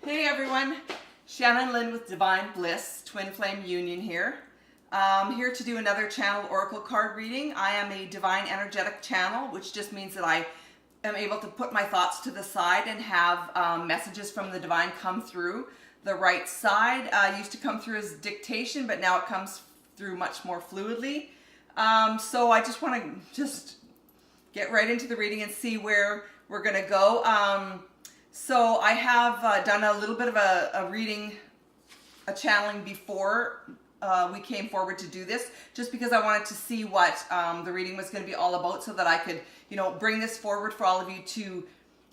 Hey everyone, Shannon Lynn with Divine Bliss, Twin Flame Union here. Here to do another channel oracle card reading. I am a divine energetic channel, which just means that I am able to put my thoughts to the side and have messages from the divine come through. The right side used to come through as dictation, but now it comes through much more fluidly. So I just want to get right into the reading and see where we're going to go. So I have done a little bit of a reading, a channeling before we came forward to do this, just because I wanted to see what the reading was going to be all about, so that I could, bring this forward for all of you to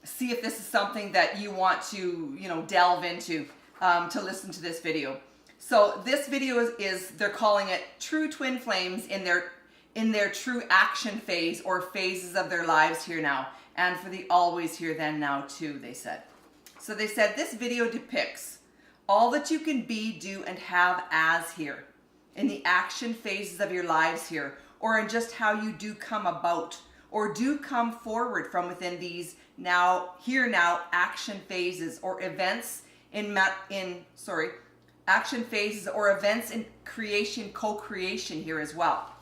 see if this is something that you want to, delve into, to listen to this video. So this video is they're calling it True Twin Flames in their true action phase, or phases of their lives here now. And for the always here then now too, they said. So they said this video depicts all that you can be, do, and have as here, in the action phases of your lives here, or in just how you do come about, or do come forward from within these now, here now, action phases, or events action phases, or events in creation, co-creation here as well.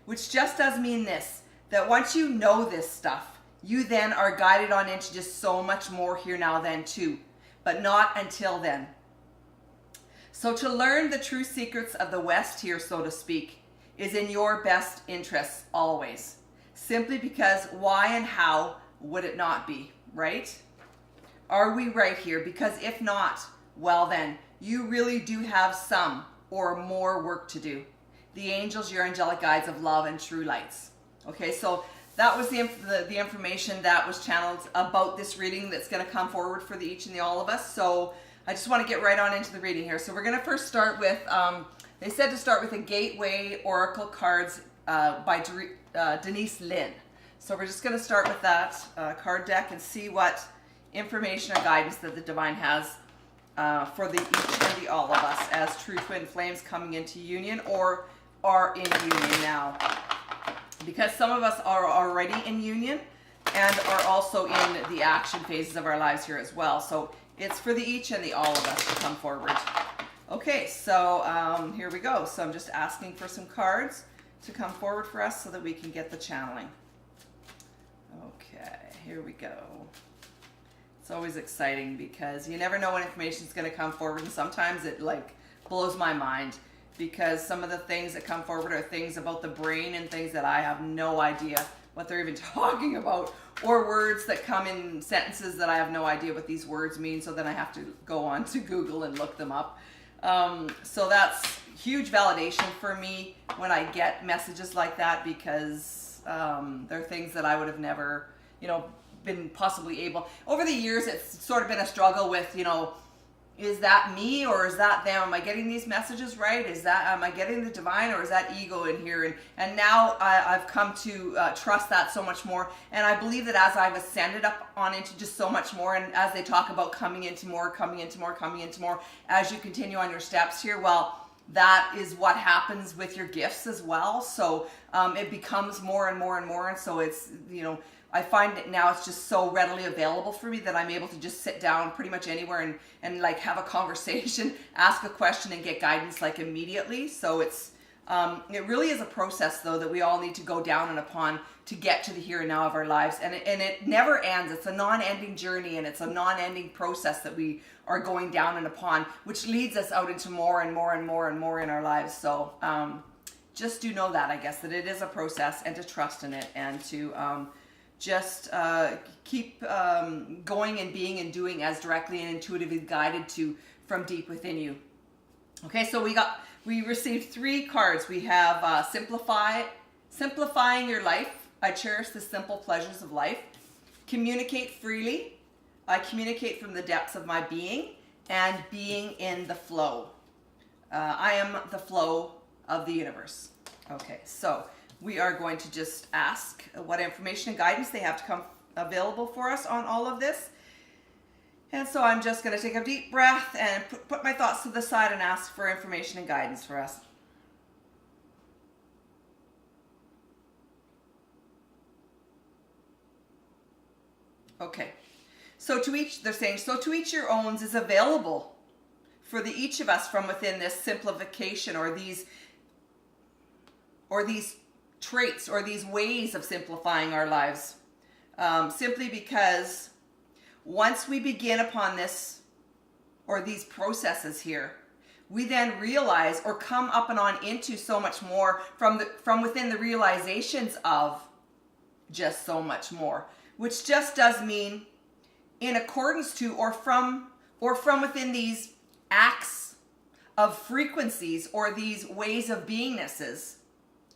Which just does mean this, that once you know this stuff, you then are guided on into just so much more here now then too, but not until then. So to learn the true secrets of the West here, so to speak, is in your best interests always. Simply because why and how would it not be, right? Are we right here? Because if not, well then, you really do have some or more work to do. The angels, your angelic guides of love and true lights. Okay, so that was the information that was channeled about this reading that's going to come forward for the each and the all of us. So I just want to get right on into the reading here. So we're going to first start with, they said to start with a Gateway Oracle Cards by Denise Lynn. So we're just going to start with that card deck and see what information or guidance that the divine has for the each and the all of us as true twin flames coming into union, or are in union now. Because some of us are already in union and are also in the action phases of our lives here as well. So it's for the each and the all of us to come forward. Okay, so here we go. So I'm just asking for some cards to come forward for us so that we can get the channeling. Okay, here we go. It's always exciting because you never know when information is going to come forward, and sometimes it blows my mind. Because some of the things that come forward are things about the brain and things that I have no idea what they're even talking about, or words that come in sentences that I have no idea what these words mean, so then I have to go on to Google and look them up. So that's huge validation for me when I get messages like that, because they're things that I would have never, been possibly able. Over the years, it's sort of been a struggle with, is that me or is that them? Am I getting these messages right? Am I getting the divine, or is that ego in here? And now I've come to trust that so much more. And I believe that as I've ascended up on into just so much more, and as they talk about coming into more, coming into more, coming into more, as you continue on your steps here, well, that is what happens with your gifts as well. So it becomes more and more and more. And so it's, I find that now it's just so readily available for me that I'm able to just sit down pretty much anywhere and have a conversation, ask a question, and get guidance immediately. So it's it really is a process though that we all need to go down and upon to get to the here and now of our lives, and it never ends. It's a non-ending journey, and it's a non-ending process that we are going down and upon, which leads us out into more and more and more and more in our lives. So just do know that, I guess, that it is a process, and to trust in it, and to just keep going and being and doing as directly and intuitively guided to from deep within you. Okay, so we received 3 cards. We have simplifying your life. I cherish the simple pleasures of life. Communicate freely. I communicate from the depths of my being, and being in the flow. I am the flow of the universe. Okay, so we are going to just ask what information and guidance they have to come available for us on all of this. And so I'm just going to take a deep breath and put my thoughts to the side and ask for information and guidance for us. Okay, So to each, they're saying, so to each your owns is available for the each of us from within this simplification or these traits or these ways of simplifying our lives. Simply because once we begin upon this or these processes here, we then realize or come up and on into so much more from within the realizations of just so much more, which just does mean in accordance to or from within these acts of frequencies or these ways of beingnesses,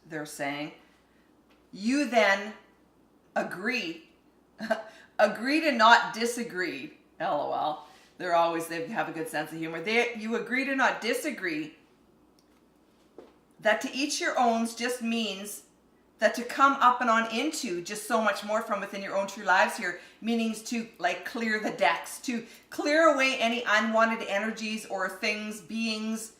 they're saying, you then agree to not disagree. LOL. They have a good sense of humor. You agree to not disagree. That to each your owns just means that to come up and on into just so much more from within your own true lives here, meanings to like clear the decks, to clear away any unwanted energies or things, beings,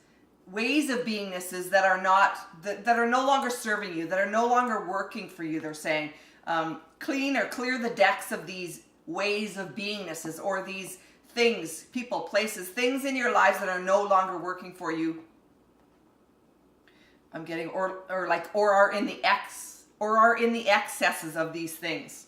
ways of beingnesses that are no longer serving you, that are no longer working for you. They're saying clean or clear the decks of these ways of beingnesses or these things, people, places, things in your lives that are no longer working for you. I'm getting or are in the excesses of these things.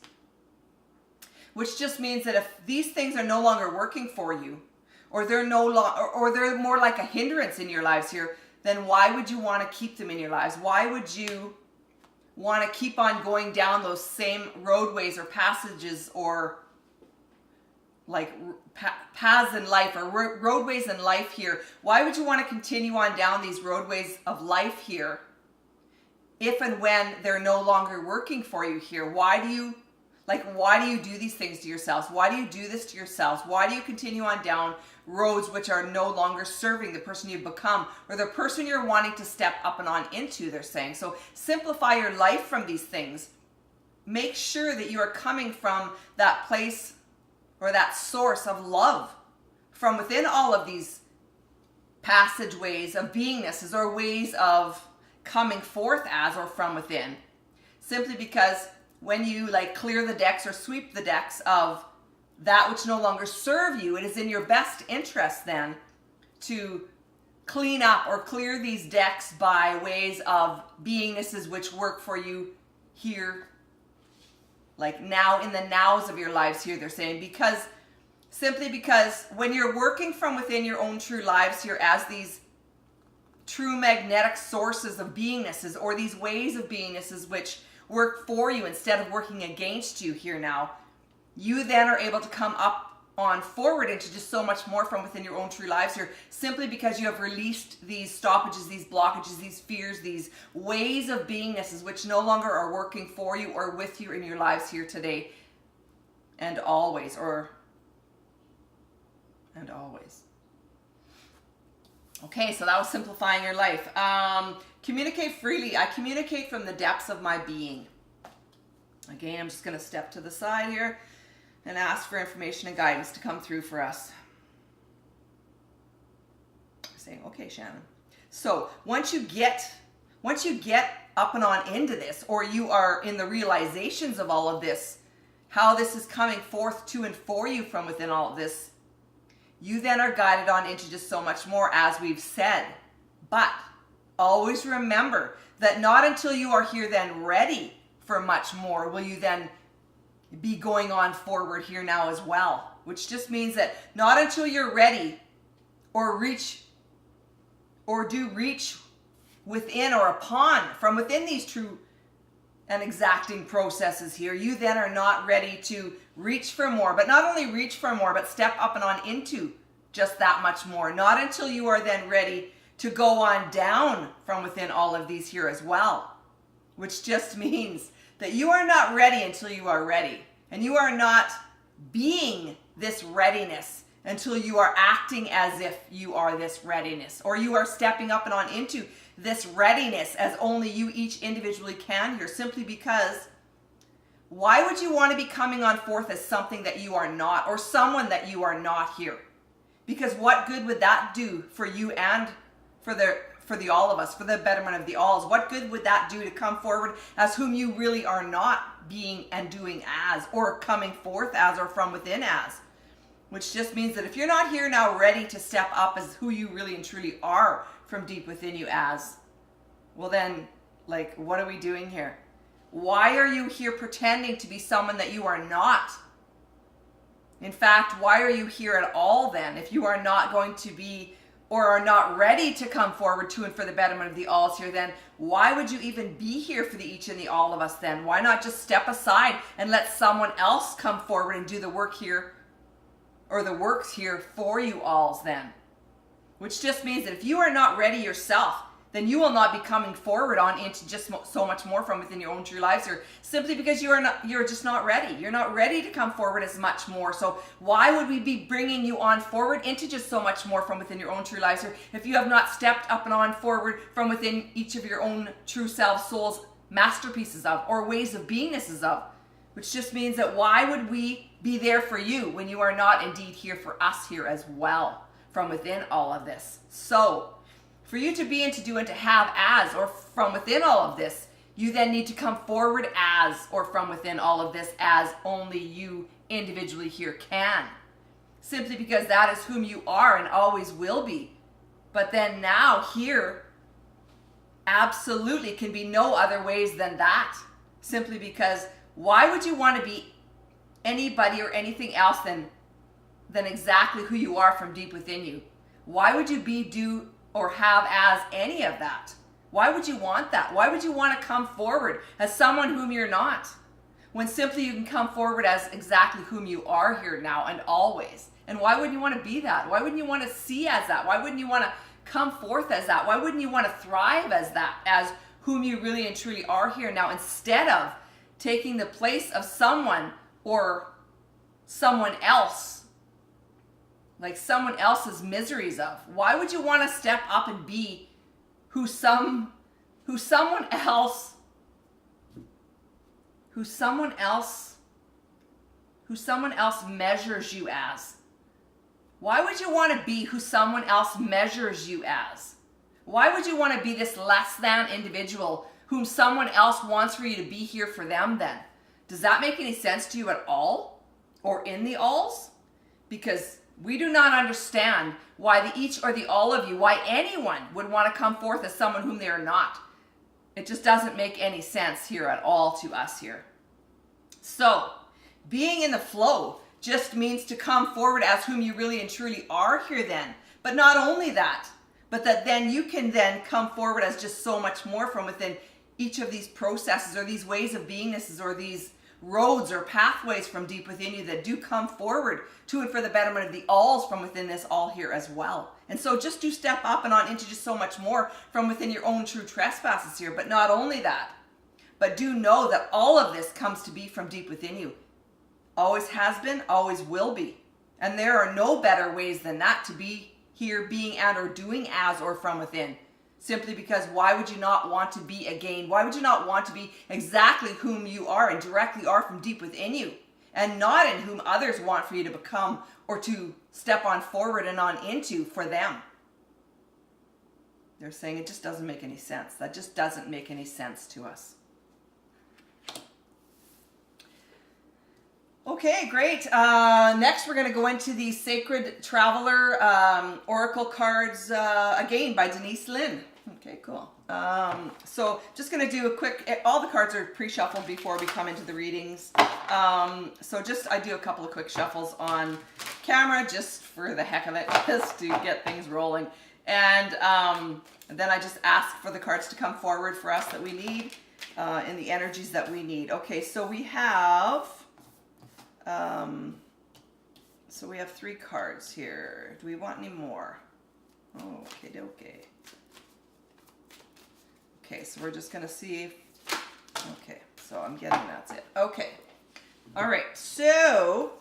Which just means that if these things are no longer working for you, or they're they're more like a hindrance in your lives here, then why would you want to keep them in your lives? Why would you want to keep on going down those same roadways or passages or like paths in life or roadways in life here? Why would you want to continue on down these roadways of life here if and when they're no longer working for you here? Why do you do these things to yourselves? Why do you do this to yourselves? Why do you continue on down roads which are no longer serving the person you've become or the person you're wanting to step up and on into, they're saying. So simplify your life from these things. Make sure that you are coming from that place or that source of love from within all of these passageways of beingnesses or ways of coming forth as or from within. Simply because when you like clear the decks or sweep the decks of that which no longer serve you, it is in your best interest then to clean up or clear these decks by ways of beingnesses which work for you here, like now, in the nows of your lives here, they're saying. Simply because when you're working from within your own true lives here as these true magnetic sources of beingnesses or these ways of beingnesses which work for you instead of working against you here now, you then are able to come up on forward into just so much more from within your own true lives here, simply because you have released these stoppages, these blockages, these fears, these ways of beingnesses which no longer are working for you or with you in your lives here today and always, and always. Okay, so that was simplifying your life. Communicate freely. I communicate from the depths of my being. Again, I'm just going to step to the side here and ask for information and guidance to come through for us. Saying, okay, Shannon. So once you get up and on into this, or you are in the realizations of all of this, how this is coming forth to and for you from within all of this, you then are guided on into just so much more, as we've said. But always remember that not until you are here then ready for much more will you then be going on forward here now as well. Which just means that not until you're ready or reach within or upon from within these true and exacting processes here, you then are not ready to reach for more. But not only reach for more, but step up and on into just that much more. Not until you are then ready to go on down from within all of these here as well. Which just means that you are not ready until you are ready. And you are not being this readiness until you are acting as if you are this readiness. Or you are stepping up and on into this readiness as only you each individually can here. Simply because why would you want to be coming on forth as something that you are not, or someone that you are not here? Because what good would that do for you and for the all of us, for the betterment of the alls? What good would that do to come forward as whom you really are not being and doing as, or coming forth as, or from within as? Which just means that if you're not here now ready to step up as who you really and truly are from deep within you as, well then, like, what are we doing here? Why are you here pretending to be someone that you are not? In fact, why are you here at all then if you are not going to be or are not ready to come forward to and for the betterment of the alls here, then why would you even be here for the each and the all of us then? Why not just step aside and let someone else come forward and do the work here, or the works here for you alls then? Which just means that if you are not ready yourself, then you will not be coming forward on into just so much more from within your own true lives here, simply because you're just not ready. You're not ready to come forward as much more. So why would we be bringing you on forward into just so much more from within your own true lives here if you have not stepped up and on forward from within each of your own true self, soul's masterpieces of, or ways of beingnesses of? Which just means that why would we be there for you when you are not indeed here for us here as well from within all of this? So for you to be and to do and to have as, or from within all of this, you then need to come forward as, or from within all of this, as only you individually here can. Simply because that is whom you are and always will be. But then now here, absolutely can be no other ways than that. Simply because why would you want to be anybody or anything else than exactly who you are from deep within you? Why would you be, do, or have as any of that? Why would you want that? Why would you want to come forward as someone whom you're not, when simply you can come forward as exactly whom you are here now and always? And why wouldn't you want to be that? Why wouldn't you want to see as that? Why wouldn't you want to come forth as that? Why wouldn't you want to thrive as that, as whom you really and truly are here now, instead of taking the place of someone or someone else, like someone else's miseries of? Why would you want to step up and be who someone else measures you as? Why would you want to be who someone else measures you as? Why would you want to be this less than individual whom someone else wants for you to be here for them then? Does that make any sense to you at all? Or in the alls? Because we do not understand why the each or the all of you, why anyone would want to come forth as someone whom they are not. It just doesn't make any sense here at all to us here. So, being in the flow just means to come forward as whom you really and truly are here then. But not only that, but that then you can then come forward as just so much more from within each of these processes, or these ways of beingnesses, or these roads or pathways from deep within you that do come forward to and for the betterment of the alls from within this all here as well. And so just do step up and on into just so much more from within your own true trespasses here. But not only that, but do know that all of this comes to be from deep within you. Always has been, always will be. And there are no better ways than that to be here, being and or doing as or from within. Simply because why would you not want to be again? Why would you not want to be exactly whom you are and directly are from deep within you, and not in whom others want for you to become or to step on forward and on into for them? They're saying it just doesn't make any sense. That just doesn't make any sense to us. Okay, great. Next, we're going to go into the Sacred Traveler Oracle cards again by Denise Lynn. Okay, cool. So just going to do a quick, all the cards are pre-shuffled before we come into the readings. So I do a couple of quick shuffles on camera just for the heck of it, just to get things rolling. And then I just ask for the cards to come forward for us that we need, in the energies that we need. Okay, so we have... so we have 3 cards here. Do we want any more? Okay, okay. Okay, so we're just going to see. Okay, so I'm getting that's it. Okay. All right, so.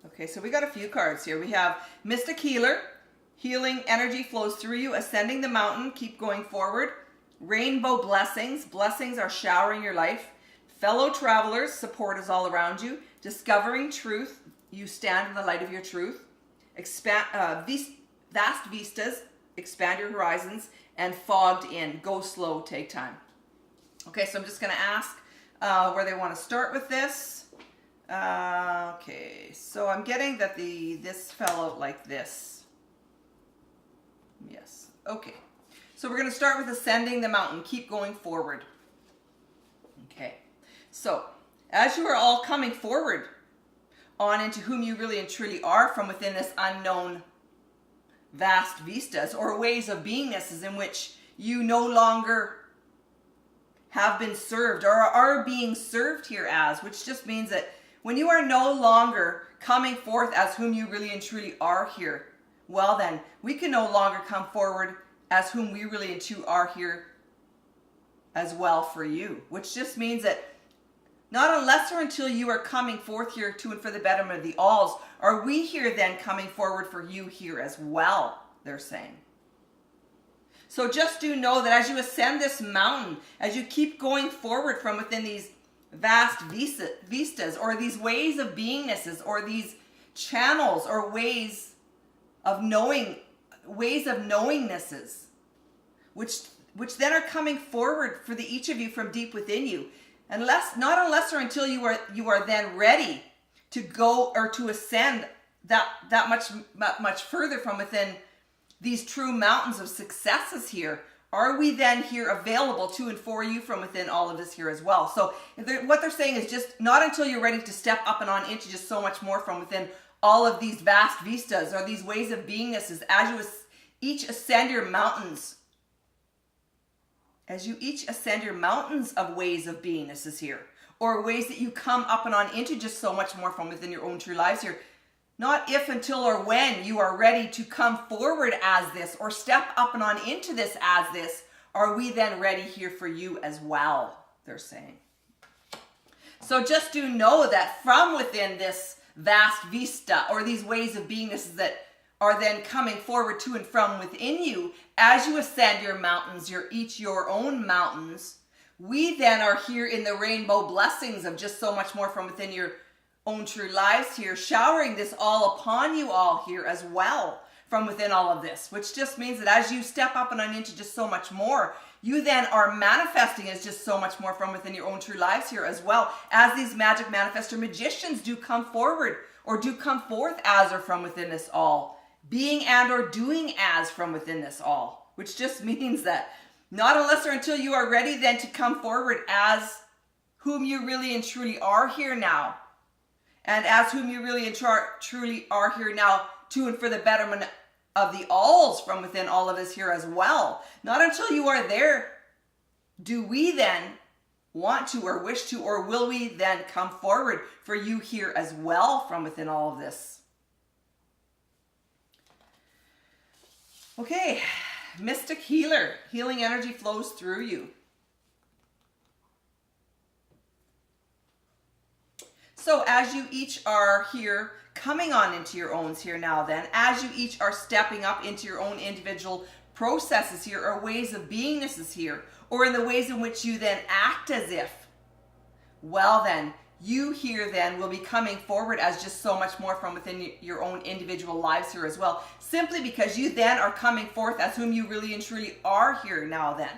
Okay, so we got a few cards here. We have Mystic Healer. Healing energy flows through you. Ascending the mountain. Keep going forward. Rainbow blessings. Blessings are showering your life. Fellow travelers, support is all around you. Discovering truth, you stand in the light of your truth. vast vistas, expand your horizons, and fogged in, go slow, take time. Okay, so I'm just going to ask where they want to start with this. Okay, so I'm getting that this fell out like this. Yes, okay. So we're going to start with ascending the mountain. Keep going forward. Okay, so as you are all coming forward on into whom you really and truly are from within this unknown vast vistas or ways of beingnesses in which you no longer have been served or are being served here as, which just means that when you are no longer coming forth as whom you really and truly are here, well then, we can no longer come forward as whom we really and truly are here as well for you, which just means that not unless or until you are coming forth here to and for the betterment of the alls, are we here then coming forward for you here as well, they're saying. So just do know that as you ascend this mountain, as you keep going forward from within these vast vistas or these ways of beingnesses or these channels or ways of knowingnesses, which then are coming forward for each of you from deep within you. Not unless or until you are then ready to go or to ascend that much further from within these true mountains of successes here, are we then here available to and for you from within all of this here as well. So what they're saying is just not until you're ready to step up and on into just so much more from within all of these vast vistas or these ways of beingnesses as you each ascend your mountains. As you each ascend your mountains of ways of beingnesses here, or ways that you come up and on into just so much more from within your own true lives here. Not if, until, or when you are ready to come forward as this, or step up and on into this as this, are we then ready here for you as well, they're saying. So just do know that from within this vast vista, or these ways of beingnesses that are then coming forward to and from within you, as you ascend your mountains, each your own mountains, we then are here in the rainbow blessings of just so much more from within your own true lives here, showering this all upon you all here as well from within all of this, which just means that as you step up and on into just so much more, you then are manifesting as just so much more from within your own true lives here as well, as these magic manifestor magicians do come forward or do come forth as or from within this all, being and or doing as from within this all, which just means that not unless or until you are ready then to come forward as whom you really and truly are here now, and as whom you really and truly are here now to and for the betterment of the alls from within all of us here as well. Not until you are there do we then want to or wish to or will we then come forward for you here as well from within all of this. Okay, mystic healer, healing energy flows through you. So as you each are here coming on into your owns here now then, as you each are stepping up into your own individual processes here or ways of beingnesses here, or in the ways in which you then act as if, well then, you here then will be coming forward as just so much more from within your own individual lives here as well, simply because you then are coming forth as whom you really and truly are here now then.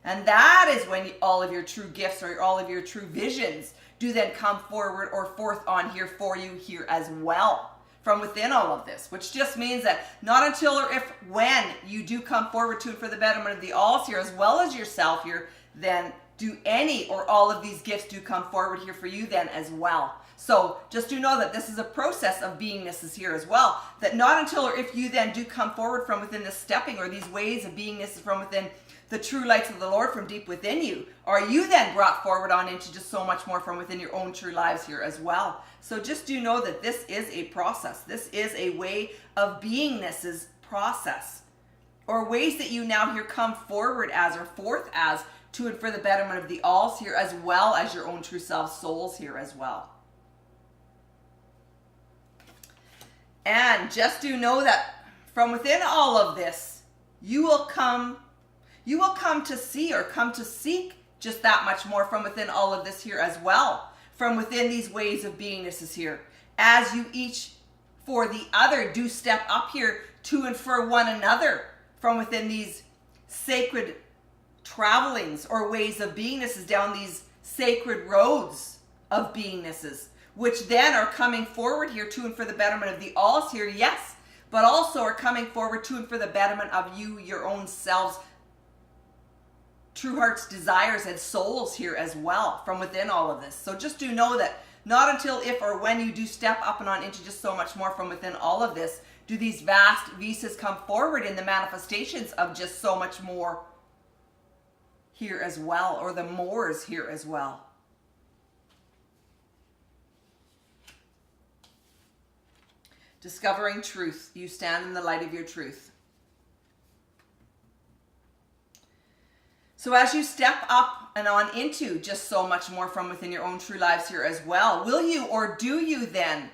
And that is when all of your true gifts or all of your true visions do then come forward or forth on here for you here as well from within all of this, which just means that not until or if when you do come forward to and for the betterment of the alls here as well as yourself here, then do any or all of these gifts do come forward here for you then as well. So just do know that this is a process of beingnesses here as well, that not until or if you then do come forward from within this stepping or these ways of beingnesses from within the true lights of the Lord from deep within you, are you then brought forward on into just so much more from within your own true lives here as well. So just do know that this is a process. This is a way of beingnesses process, or ways that you now here come forward as or forth as to and for the betterment of the alls here as well as your own true self souls here as well. And just do know that from within all of this, you will come to see or come to seek just that much more from within all of this here as well, from within these ways of beingnesses here, as you each for the other do step up here to and for one another from within these sacred travelings or ways of beingnesses down these sacred roads of beingnesses, which then are coming forward here to and for the betterment of the alls here, yes, but also are coming forward to and for the betterment of you, your own selves, true heart's desires and souls here as well from within all of this. So just do know that not until if or when you do step up and on into just so much more from within all of this do these vast visas come forward in the manifestations of just so much more here as well, or the mores here as well. Discovering truth. You stand in the light of your truth. So as you step up and on into just so much more from within your own true lives here as well, will you or do you then,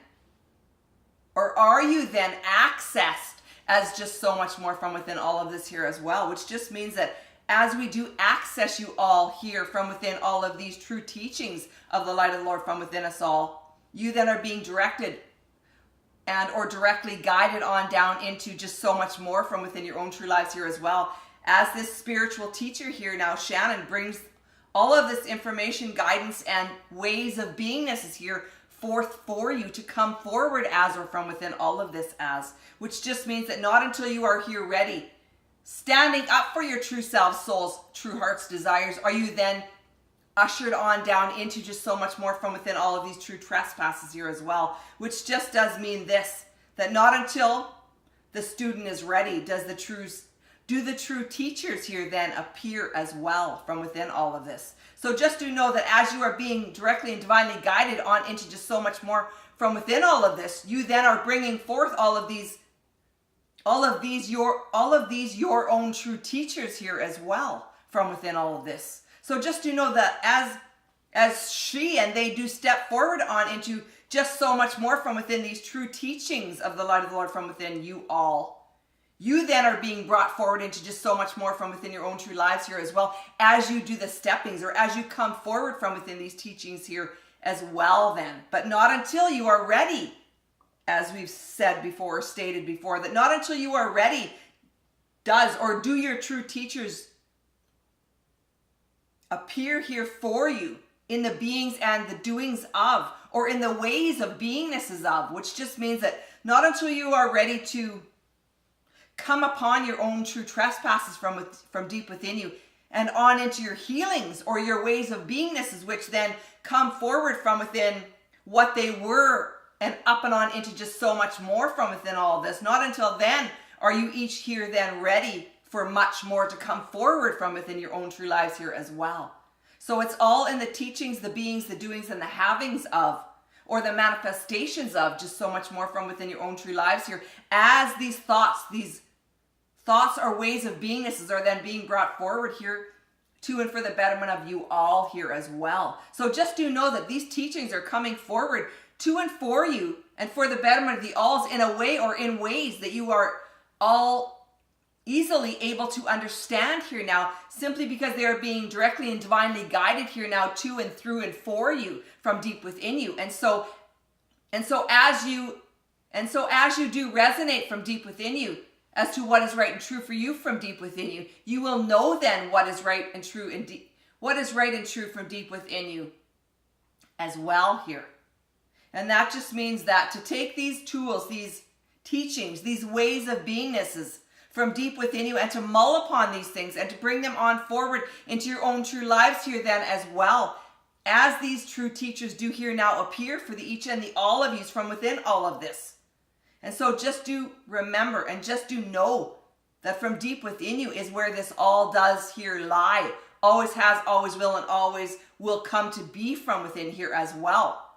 or are you then accessed as just so much more from within all of this here as well, which just means that as we do access you all here from within all of these true teachings of the light of the Lord from within us all, you then are being directed and or directly guided on down into just so much more from within your own true lives here as well. As this spiritual teacher here now, Shannon, brings all of this information, guidance, and ways of beingnesses here forth for you to come forward as or from within all of this as, which just means that not until you are here ready, standing up for your true self, soul's true heart's desires, are you then ushered on down into just so much more from within all of these true trespasses here as well, which just does mean this, that not until the student is ready do the true teachers here then appear as well from within all of this. So just do know that as you are being directly and divinely guided on into just so much more from within all of this, you then are bringing forth all of these your own true teachers here as well from within all of this. So just do know that as she and they do step forward on into just so much more from within these true teachings of the light of the Lord from within you all, you then are being brought forward into just so much more from within your own true lives here as well, as you do the steppings or as you come forward from within these teachings here as well then. But not until you are ready, as we've said before, stated before, that not until you are ready does or do your true teachers appear here for you in the beings and the doings of, or in the ways of beingnesses of, which just means that not until you are ready to come upon your own true trespasses from deep within you and on into your healings or your ways of beingnesses, which then come forward from within what they were and up and on into just so much more from within all of this. Not until then are you each here then ready for much more to come forward from within your own true lives here as well. So it's all in the teachings, the beings, the doings, and the havings of, or the manifestations of just so much more from within your own true lives here, as these thoughts or ways of beingnesses are then being brought forward here to and for the betterment of you all here as well. So just do know that these teachings are coming forward to and for you and for the betterment of the alls in a way or in ways that you are all easily able to understand here now, simply because they are being directly and divinely guided here now to and through and for you from deep within you. And so as you do resonate from deep within you as to what is right and true for you from deep within you, you will know then what is right and true from deep within you as well here. And that just means that to take these tools, these teachings, these ways of beingnesses from deep within you and to mull upon these things and to bring them on forward into your own true lives here then as well, as these true teachers do here now appear for the each and the all of you from within all of this. And so just do remember and just do know that from deep within you is where this all does here lie. Always has, always will, and always will come to be from within here as well.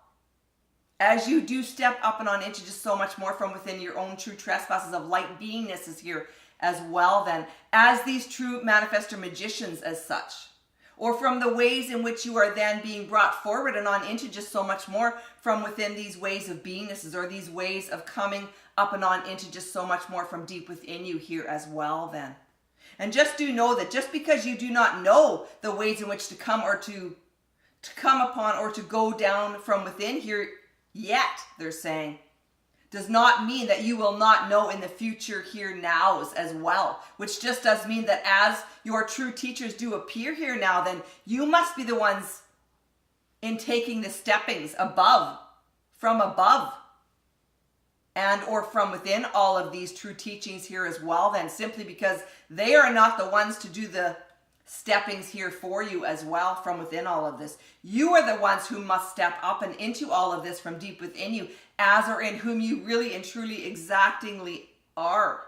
As you do step up and on into just so much more from within your own true trespasses of light beingnesses here as well then, as these true manifestor magicians as such, or from the ways in which you are then being brought forward and on into just so much more from within these ways of beingnesses, or these ways of coming up and on into just so much more from deep within you here as well then. And just do know that just because you do not know the ways in which to come or to come upon or to go down from within here yet, they're saying, does not mean that you will not know in the future here nows as well, which just does mean that as your true teachers do appear here now, then you must be the ones in taking the steppings above, from above, and or from within all of these true teachings here as well, then simply because they are not the ones to do the steppings here for you as well from within all of this. You are the ones who must step up and into all of this from deep within you, as or in whom you really and truly exactingly are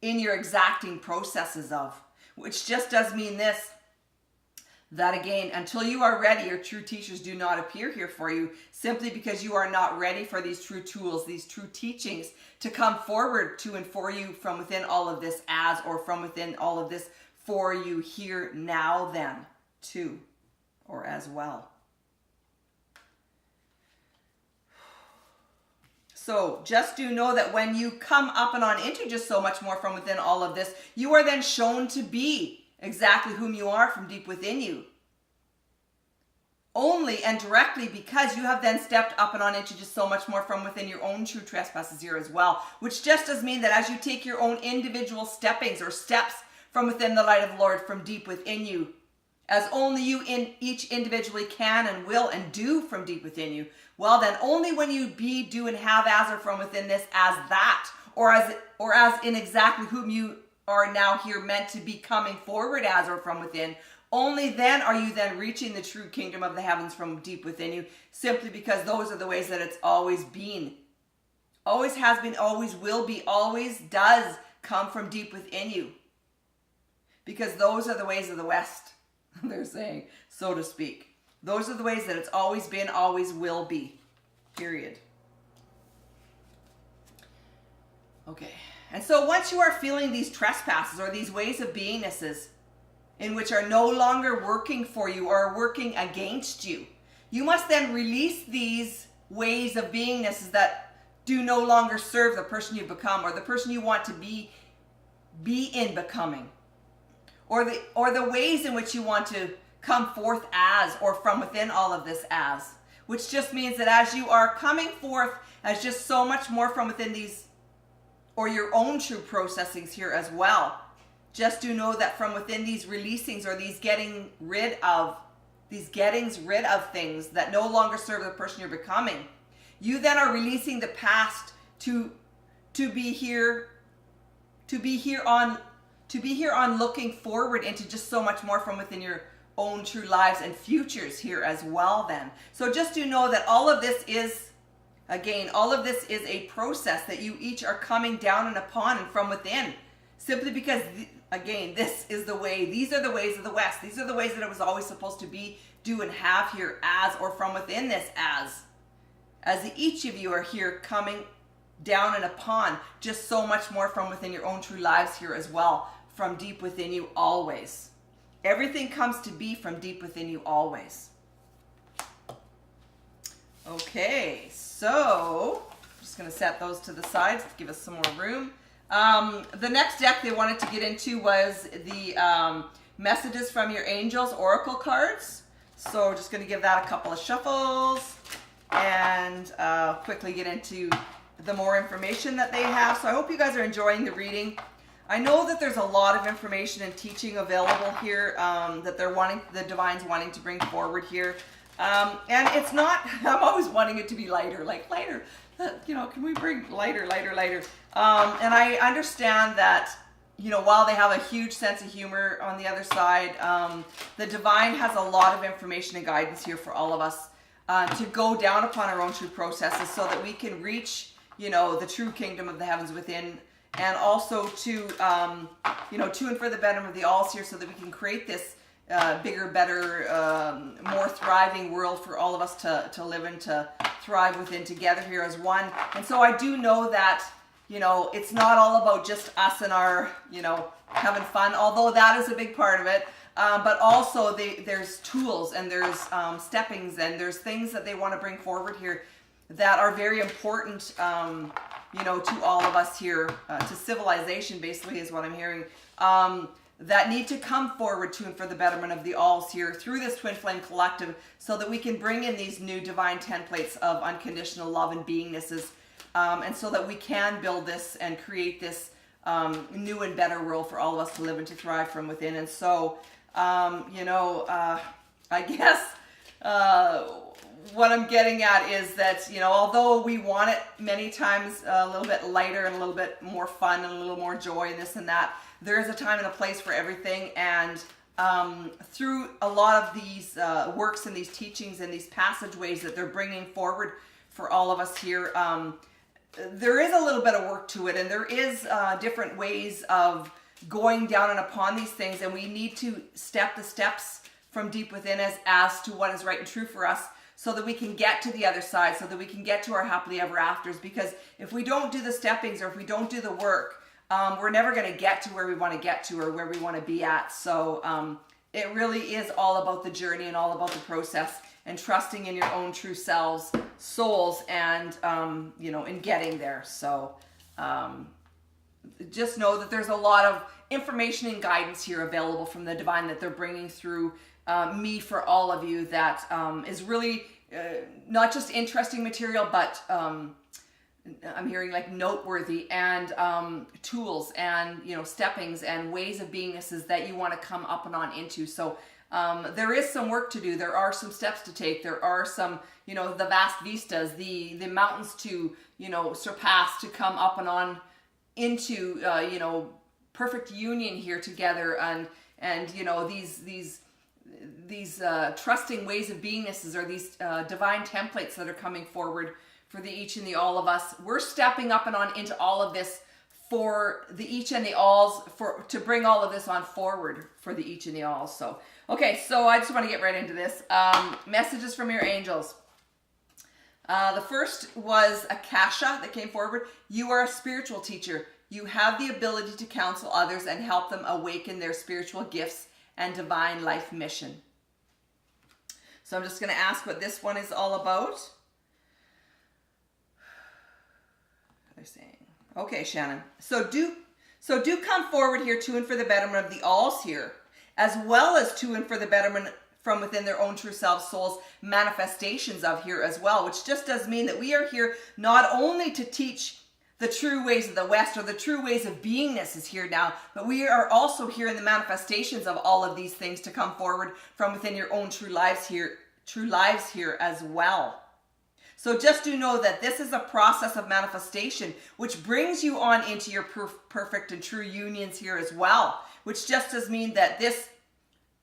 in your exacting processes of, which just does mean this, that again, until you are ready, your true teachers do not appear here for you, simply because you are not ready for these true tools, these true teachings to come forward to and for you from within all of this as, or from within all of this for you here now then too, or as well. So just do know that when you come up and on into just so much more from within all of this, you are then shown to be exactly whom you are from deep within you. Only and directly because you have then stepped up and on into just so much more from within your own true trespasses here as well, which just does mean that as you take your own individual steppings or steps from within the light of the Lord from deep within you, as only you in each individually can and will and do from deep within you, well then only when you be, do, and have as or from within this as that, or as in exactly whom you are now here meant to be coming forward as or from within, only then are you then reaching the true kingdom of the heavens from deep within you, simply because those are the ways that it's always been. Always has been, always will be, always does come from deep within you. Because those are the ways of the West, they're saying, so to speak. Those are the ways that it's always been, always will be. Period. Okay. And so once you are feeling these trespasses or these ways of beingnesses in which are no longer working for you or are working against you, you must then release these ways of beingnesses that do no longer serve the person you become or the person you want to be in becoming, or the ways in which you want to come forth as or from within all of this as, which just means that as you are coming forth as just so much more from within these or your own true processings here as well, just do know that from within these releasings or these gettings rid of things that no longer serve the person you're becoming, you then are releasing the past to be here on looking forward into just so much more from within your own true lives and futures here as well then. So just do know that all of this is, again, all of this is a process that you each are coming down and upon and from within, simply because, again, this is the way, these are the ways of the West. These are the ways that it was always supposed to be, do, and have here as or from within this as each of you are here coming down and upon just so much more from within your own true lives here as well, from deep within you always. Everything comes to be from deep within you always. Okay, so I'm just going to set those to the sides to give us some more room. The next deck they wanted to get into was the messages from your angels oracle cards. So we're just going to give that a couple of shuffles and quickly get into the more information that they have. So I hope you guys are enjoying the reading. I know that there's a lot of information and teaching available here that the divine's wanting to bring forward here. And it's not, I'm always wanting it to be lighter, can we bring lighter? And I understand that, while they have a huge sense of humor on the other side, the divine has a lot of information and guidance here for all of us to go down upon our own true processes so that we can reach, the true kingdom of the heavens within, and also to and for the betterment of the alls here so that we can create this bigger, better, more thriving world for all of us to live and to thrive within together here as one. And so I do know that, it's not all about just us and our, having fun, although that is a big part of it. But also there's tools and there's steppings and there's things that they want to bring forward here that are very important, to all of us here, to civilization basically is what I'm hearing, that need to come forward to and for the betterment of the alls here through this Twin Flame Collective so that we can bring in these new divine templates of unconditional love and beingnesses and so that we can build this and create this new and better world for all of us to live and to thrive from within. And so, I guess what I'm getting at is that, although we want it many times a little bit lighter and a little bit more fun and a little more joy and this and that, there is a time and a place for everything. And through a lot of these works and these teachings and these passageways that they're bringing forward for all of us here, there is a little bit of work to it, and there is different ways of going down and upon these things, and we need to step the steps from deep within as to what is right and true for us, so that we can get to the other side, so that we can get to our happily ever afters. Because if we don't do the steppings, or if we don't do the work, we're never going to get to where we want to get to or where we want to be at. So it really is all about the journey and all about the process, and trusting in your own true selves, souls, and in getting there. So just know that there's a lot of information and guidance here available from the divine that they're bringing through me for all of you, that is really not just interesting material, but I'm hearing like noteworthy, and tools, and steppings and ways of beingnesses that you want to come up and on into. So there is some work to do. There are some steps to take. There are some, the vast vistas, the mountains to, surpass, to come up and on into, perfect union here together. And these trusting ways of beingnesses, or these divine templates that are coming forward for the each and the all of us. We're stepping up and on into all of this for the each and the alls, to bring all of this on forward for the each and the alls. So, okay, so I just want to get right into this. Messages from your angels. The first was Akasha that came forward. You are a spiritual teacher. You have the ability to counsel others and help them awaken their spiritual gifts and divine life mission. So I'm just going to ask what this one is all about. They're saying, okay, Shannon. So do come forward here to and for the betterment of the alls here, as well as to and for the betterment from within their own true selves, souls, manifestations of here as well, which just does mean that we are here not only to teach the true ways of the West, or the true ways of beingness is here now, but we are also here in the manifestations of all of these things to come forward from within your own true lives here as well. So just do know that this is a process of manifestation, which brings you on into your perfect and true unions here as well, which just does mean that this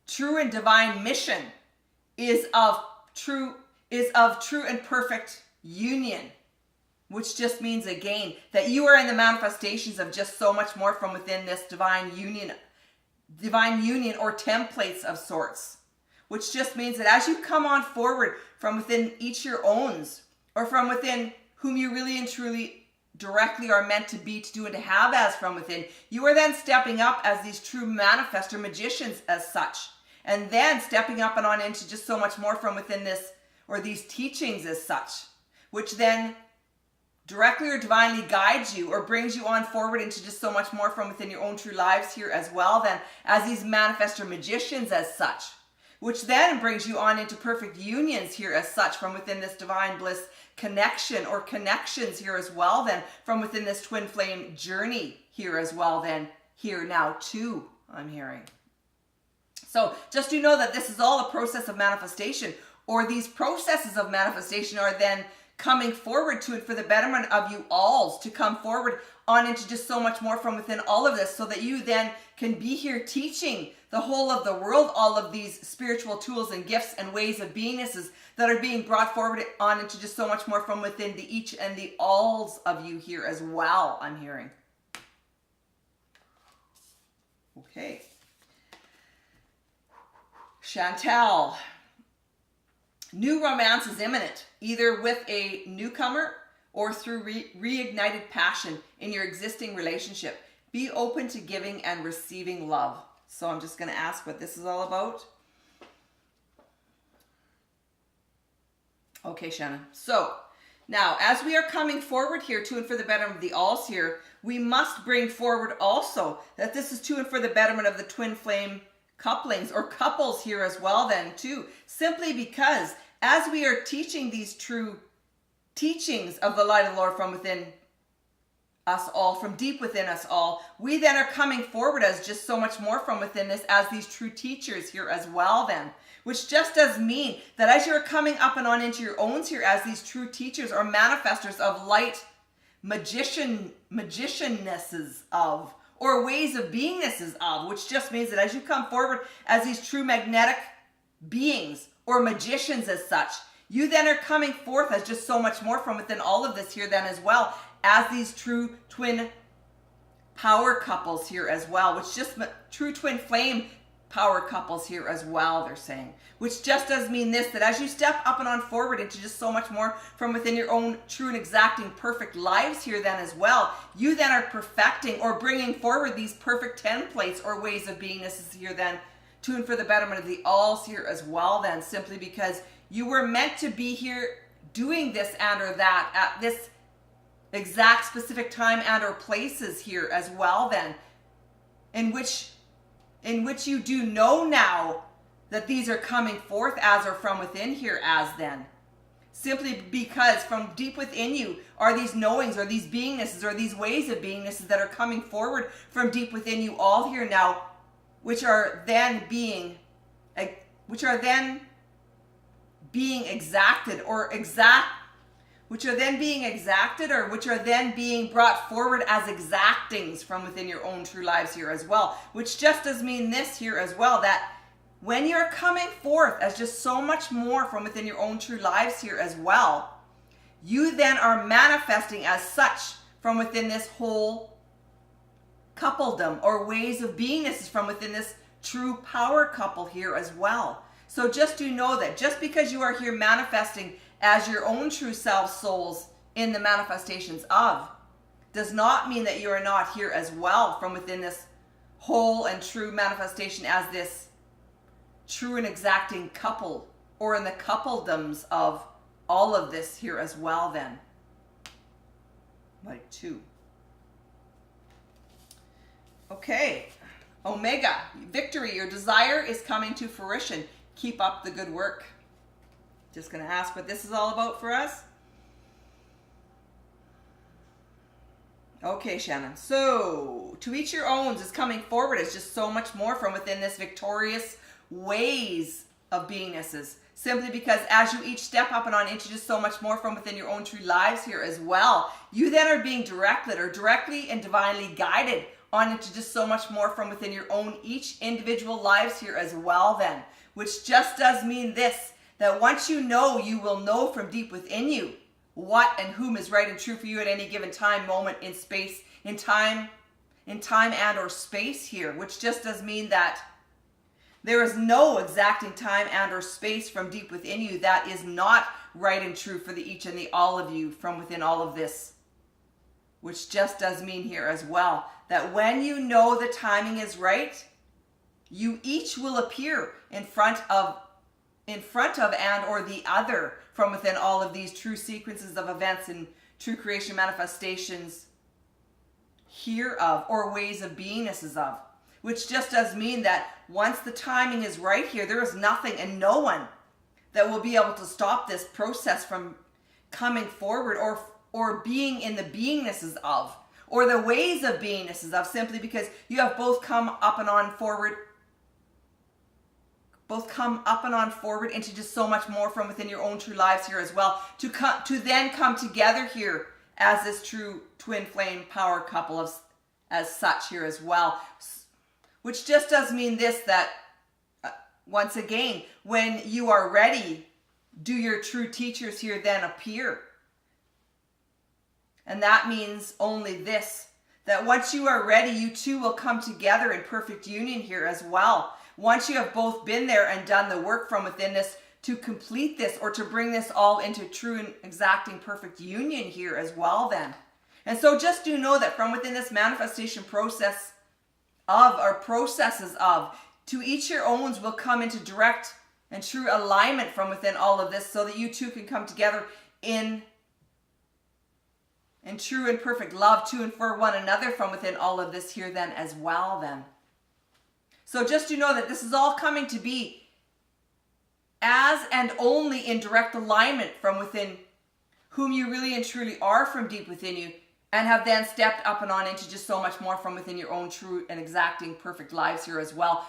true and divine mission is of true and perfect union, which just means again that you are in the manifestations of just so much more from within this divine union or templates of sorts, which just means that as you come on forward from within each your owns, or from within whom you really and truly directly are meant to be, to do, and to have as from within, you are then stepping up as these true manifestor magicians as such, and then stepping up and on into just so much more from within this, or these teachings as such, which then directly or divinely guides you or brings you on forward into just so much more from within your own true lives here as well, then as these manifestor magicians as such, which then brings you on into perfect unions here as such from within this divine bliss connection, or connections here as well, then from within this twin flame journey here as well, then here now too, I'm hearing. So just do know that this is all a process of manifestation, or these processes of manifestation are then coming forward to it for the betterment of you alls, to come forward on into just so much more from within all of this, so that you then can be here teaching the whole of the world all of these spiritual tools and gifts and ways of beingnesses that are being brought forward on into just so much more from within the each and the alls of you here as well, I'm hearing. Okay. Chantal. New romance is imminent, either with a newcomer or through reignited passion in your existing relationship. Be open to giving and receiving love. So I'm just going to ask what this is all about. Okay, Shannon. So now, as we are coming forward here to and for the betterment of the alls here, we must bring forward also that this is to and for the betterment of the twin flame couplings or couples here as well then too, simply because as we are teaching these true teachings of the light of the Lord from within us all, from deep within us all, we then are coming forward as just so much more from within this as these true teachers here as well then. Which just does mean that as you're coming up and on into your owns here as these true teachers or manifestors of light, magiciannesses of, or ways of beingnesses of, which just means that as you come forward as these true magnetic beings or magicians as such, you then are coming forth as just so much more from within all of this here then as well, as these true twin power couples here as well, which just true twin flame power couples here as well, they're saying. Which just does mean this, that as you step up and on forward into just so much more from within your own true and exacting perfect lives here then as well, you then are perfecting or bringing forward these perfect templates or ways of beingness here then, to and for the betterment of the alls here as well then, simply because you were meant to be here doing this and or that at this exact specific time and or places here as well then, in which you do know now that these are coming forth as or from within here as then. Simply because from deep within you are these knowings or these beingnesses or these ways of beingnesses that are coming forward from deep within you all here now, which are then being exacted or which are then being brought forward as exactings from within your own true lives here as well. Which just does mean this here as well, that when you're coming forth as just so much more from within your own true lives here as well, you then are manifesting as such from within this whole coupledom or ways of beingnesses from within this true power couple here as well. So just do know that just because you are here manifesting as your own true self souls in the manifestations of, does not mean that you are not here as well from within this whole and true manifestation as this true and exacting couple, or in the coupledoms of all of this here as well then. Like two. Okay. Omega, victory, your desire is coming to fruition. Keep up the good work. Just going to ask what this is all about for us. Okay, Shannon. So, to each your owns is coming forward as just so much more from within this victorious ways of beingnesses. Simply because as you each step up and on into just so much more from within your own true lives here as well, you then are being directed or directly and divinely guided on into just so much more from within your own each individual lives here as well then. Which just does mean this, that once you know, you will know from deep within you what and whom is right and true for you at any given time, moment, in space, in time and or space here, which just does mean that there is no exacting time and or space from deep within you that is not right and true for the each and the all of you from within all of this. Which just does mean here as well, that when you know the timing is right, you each will appear in front of and or the other from within all of these true sequences of events and true creation manifestations hereof, or ways of beingnesses of. Which just does mean that once the timing is right here, there is nothing and no one that will be able to stop this process from coming forward or being in the beingnesses of, or the ways of beingnesses of, simply because you have both come up and on forward into just so much more from within your own true lives here as well, to then come together here as this true twin flame power couple of as such here as well. Which just does mean this, that once again, when you are ready, do your true teachers here then appear. And that means only this, that once you are ready, you two will come together in perfect union here as well. Once you have both been there and done the work from within this to complete this, or to bring this all into true and exacting perfect union here as well then. And so just do know that from within this manifestation process of, or processes of, to each your owns will come into direct and true alignment from within all of this, so that you two can come together in true and perfect love to and for one another from within all of this here then as well then. So just to know that this is all coming to be as and only in direct alignment from within whom you really and truly are from deep within you, and have then stepped up and on into just so much more from within your own true and exacting perfect lives here as well,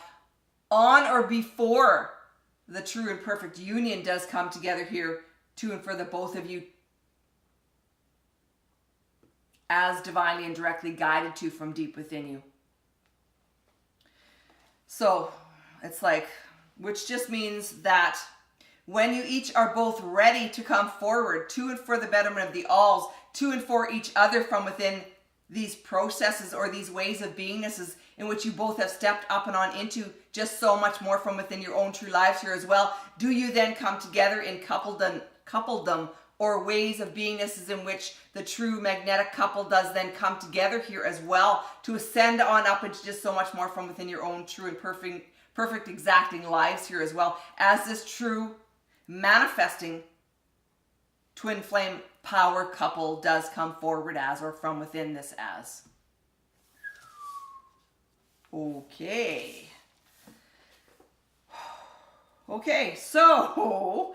on or before the true and perfect union does come together here to and for the both of you, as divinely and directly guided to from deep within you. So it's like, which just means that when you each are both ready to come forward to and for the betterment of the alls, to and for each other from within these processes or these ways of beingnesses in which you both have stepped up and on into just so much more from within your own true lives here as well, do you then come together in coupledom or ways of beingnesses in which the true magnetic couple does then come together here as well to ascend on up into just so much more from within your own true and perfect exacting lives here as well, as this true manifesting twin flame power couple does come forward as, or from within this as. Okay. Okay, so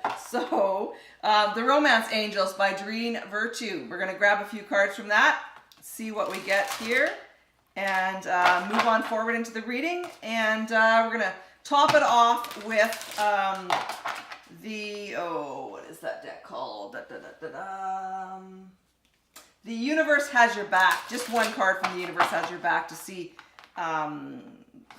The Romance Angels by Doreen Virtue. We're going to grab a few cards from that, see what we get here, and move on forward into the reading. And we're going to top it off with what is that deck called? The Universe Has Your Back. Just one card from the Universe Has Your Back to see,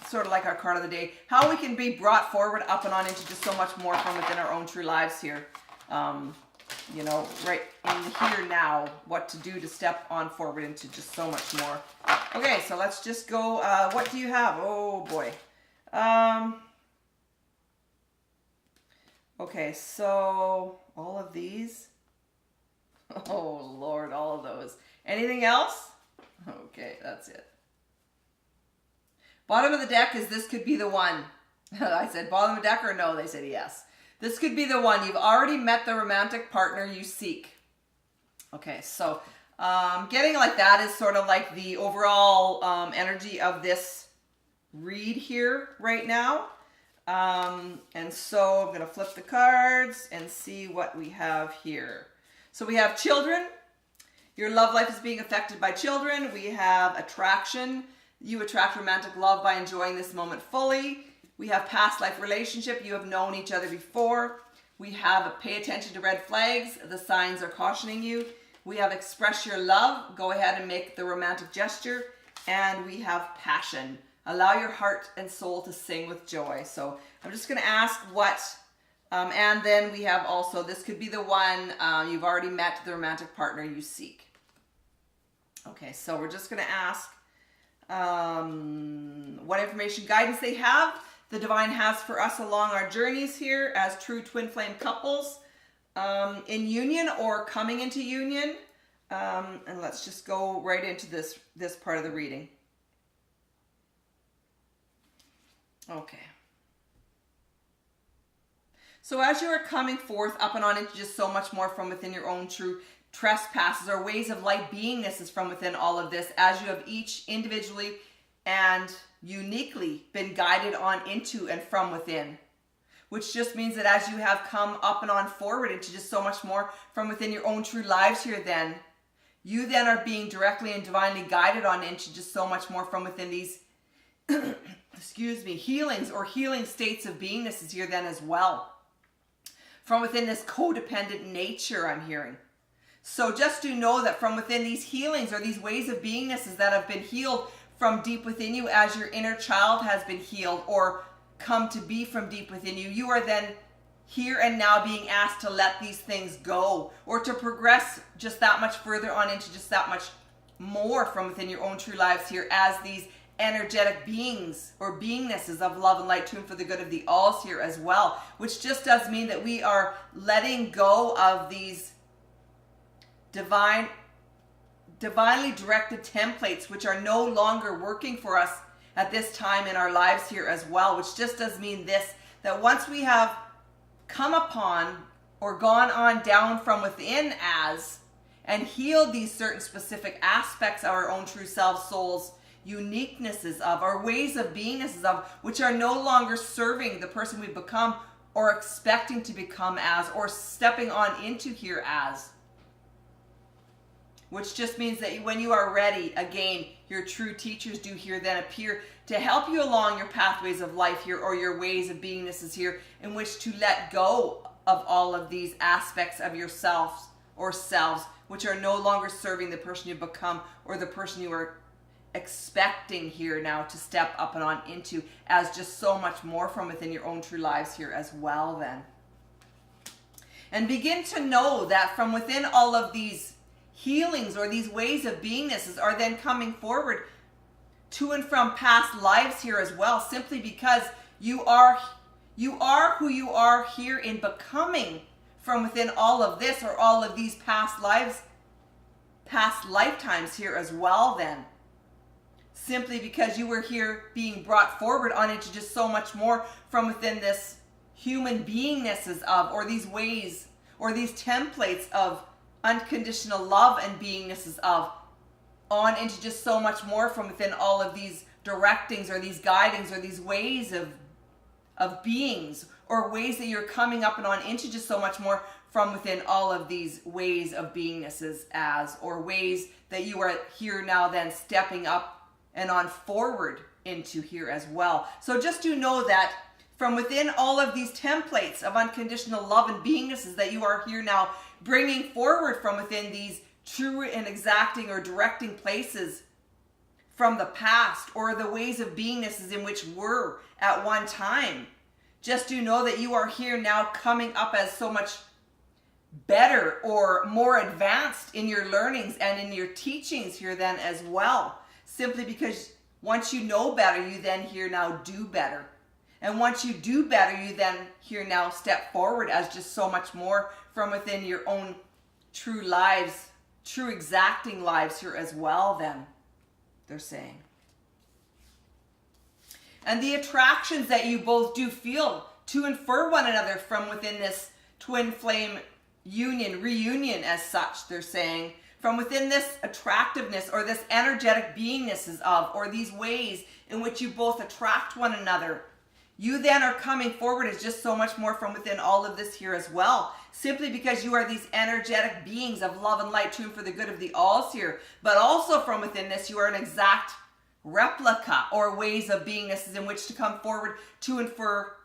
sort of like our card of the day, how we can be brought forward up and on into just so much more from within our own true lives here. You know, right in the here now, what to do to step on forward into just so much more. Okay, so let's just go. What do you have? Oh boy. Okay, so all of these. Oh Lord, all of those. Anything else? Okay, that's it. Bottom of the deck is this could be the one. I said bottom of the deck or no? They said yes. This could be the one. You've already met the romantic partner you seek. Okay, so getting like that is sort of like the overall energy of this read here right now. And so I'm going to flip the cards and see what we have here. So we have children. Your love life is being affected by children. We have attraction. You attract romantic love by enjoying this moment fully. We have past life relationship. You have known each other before. We have pay attention to red flags. The signs are cautioning you. We have express your love. Go ahead and make the romantic gesture. And we have passion. Allow your heart and soul to sing with joy. So I'm just going to ask what, and then we have also, this could be the one you've already met the romantic partner you seek. Okay, so we're just going to ask what information guidance they have, the divine has for us along our journeys here as true twin flame couples in union or coming into union. And let's just go right into this part of the reading. Okay. So as you are coming forth up and on into just so much more from within your own true trespasses or ways of light beingnesses from within all of this, as you have each individually and uniquely been guided on into and from within, which just means that as you have come up and on forward into just so much more from within your own true lives here, then you then are being directly and divinely guided on into just so much more from within these excuse me, healings or healing states of beingnesses here then as well, from within this codependent nature I'm hearing. So just to know that from within these healings or these ways of beingnesses that have been healed from deep within you as your inner child has been healed or come to be from deep within you, you are then here and now being asked to let these things go or to progress just that much further on into just that much more from within your own true lives here as these energetic beings or beingnesses of love and light to and for the good of the alls here as well, which just does mean that we are letting go of these divinely directed templates which are no longer working for us at this time in our lives here as well, which just does mean this, that once we have come upon or gone on down from within as and healed these certain specific aspects of our own true self, souls, uniquenesses of, or ways of beingnesses of, which are no longer serving the person we've become or expecting to become as or stepping on into here as. which just means that when you are ready, again, your true teachers do here then appear to help you along your pathways of life here, or your ways of beingnesses here, in which to let go of all of these aspects of yourselves or selves, which are no longer serving the person you've become or the person you are expecting here now to step up and on into, as just so much more from within your own true lives here as well then. And begin to know that from within all of these healings or these ways of beingnesses are then coming forward to and from past lives here as well, simply because you are who you are here in becoming from within all of this, or all of these past lives, past lifetimes here as well then. Simply because you were here being brought forward on into just so much more from within this human beingnesses of, or these ways, or these templates of unconditional love and beingnesses of, on into just so much more from within all of these directings or these guidings or these ways of beings, or ways that you're coming up and on into just so much more from within all of these ways of beingnesses as, or ways that you are here now then stepping up and on forward into here as well. So just to know that from within all of these templates of unconditional love and beingnesses that you are here now bringing forward from within these true and exacting or directing places from the past, or the ways of beingnesses in which were at one time. Just do know that you are here now coming up as so much better or more advanced in your learnings and in your teachings here then as well. Simply because once you know better, you then here now do better. And once you do better, you then here now step forward as just so much more from within your own true lives, true exacting lives here as well then, they're saying. And the attractions that you both do feel to and for one another from within this twin flame union, reunion as such, they're saying, from within this attractiveness or this energetic beingnesses of, or these ways in which you both attract one another, you then are coming forward as just so much more from within all of this here as well, simply because you are these energetic beings of love and light tuned for the good of the alls here. But also from within this, you are an exact replica or ways of beingnesses in which to come forward to and for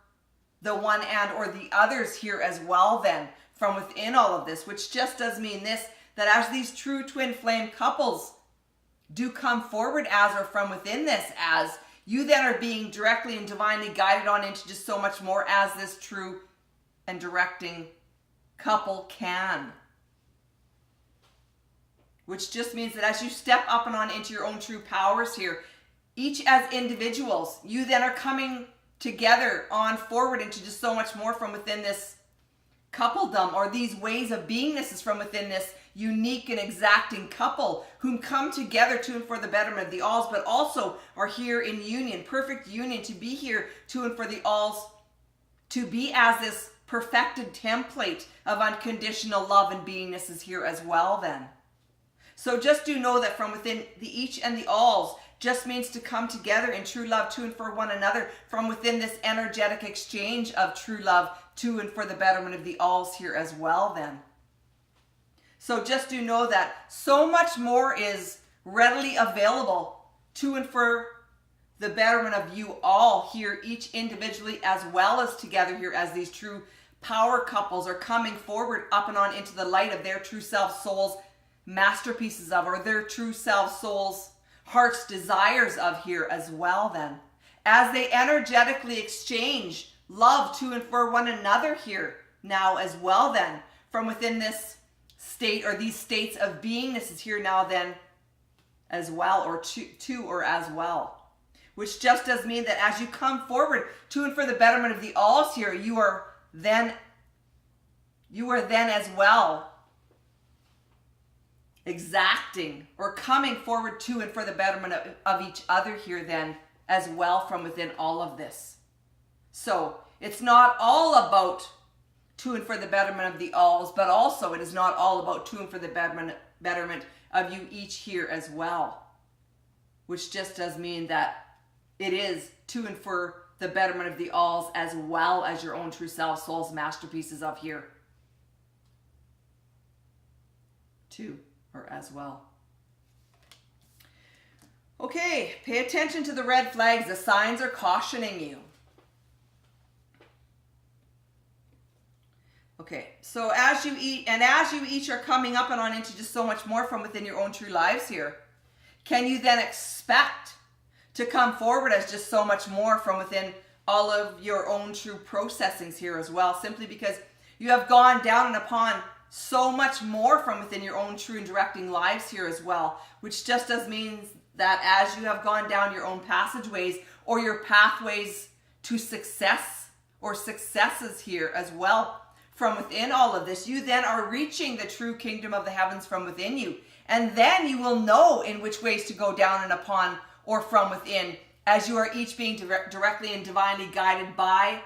the one and or the others here as well then, from within all of this, which just does mean this, that as these true twin flame couples do come forward as, or from within this as, you then are being directly and divinely guided on into just so much more as this true and directing couple can. Which just means that as you step up and on into your own true powers here, each as individuals, you then are coming together on forward into just so much more from within this coupledom, or these ways of beingnesses from within this unique and exacting couple, whom come together to and for the betterment of the alls, but also are here in union, perfect union, to be here to and for the alls, to be as this perfected template of unconditional love and beingnesses here as well then. So just do know that from within the each and the alls just means to come together in true love to and for one another from within this energetic exchange of true love to and for the betterment of the alls here as well then. So just do know that so much more is readily available to and for the betterment of you all here, each individually as well as together here, as these true power couples are coming forward up and on into the light of their true self souls masterpieces of, or their true self souls heart's desires of here as well then, as they energetically exchange love to and for one another here now as well then, from within this state or these states of beingness is here now then as well, or to or as well, which just does mean that as you come forward to and for the betterment of the alls here, you are then as well exacting or coming forward to and for the betterment of each other here then as well from within all of this. So it's not all about to and for the betterment of the alls, but also it is not all about to and for the betterment of you each here as well, which just does mean that it is to and for the betterment of the alls as well as your own true self soul's masterpieces of here too. or as well. Okay, pay attention to the red flags. The signs are cautioning you. Okay, so as you each are coming up and on into just so much more from within your own true lives here, can you then expect to come forward as just so much more from within all of your own true processings here as well, simply because you have gone down and upon so much more from within your own true and directing lives here as well, which just does mean that as you have gone down your own passageways or your pathways to success or successes here as well from within all of this, you then are reaching the true kingdom of the heavens from within you. And then you will know in which ways to go down and upon or from within, as you are each being directly and divinely guided by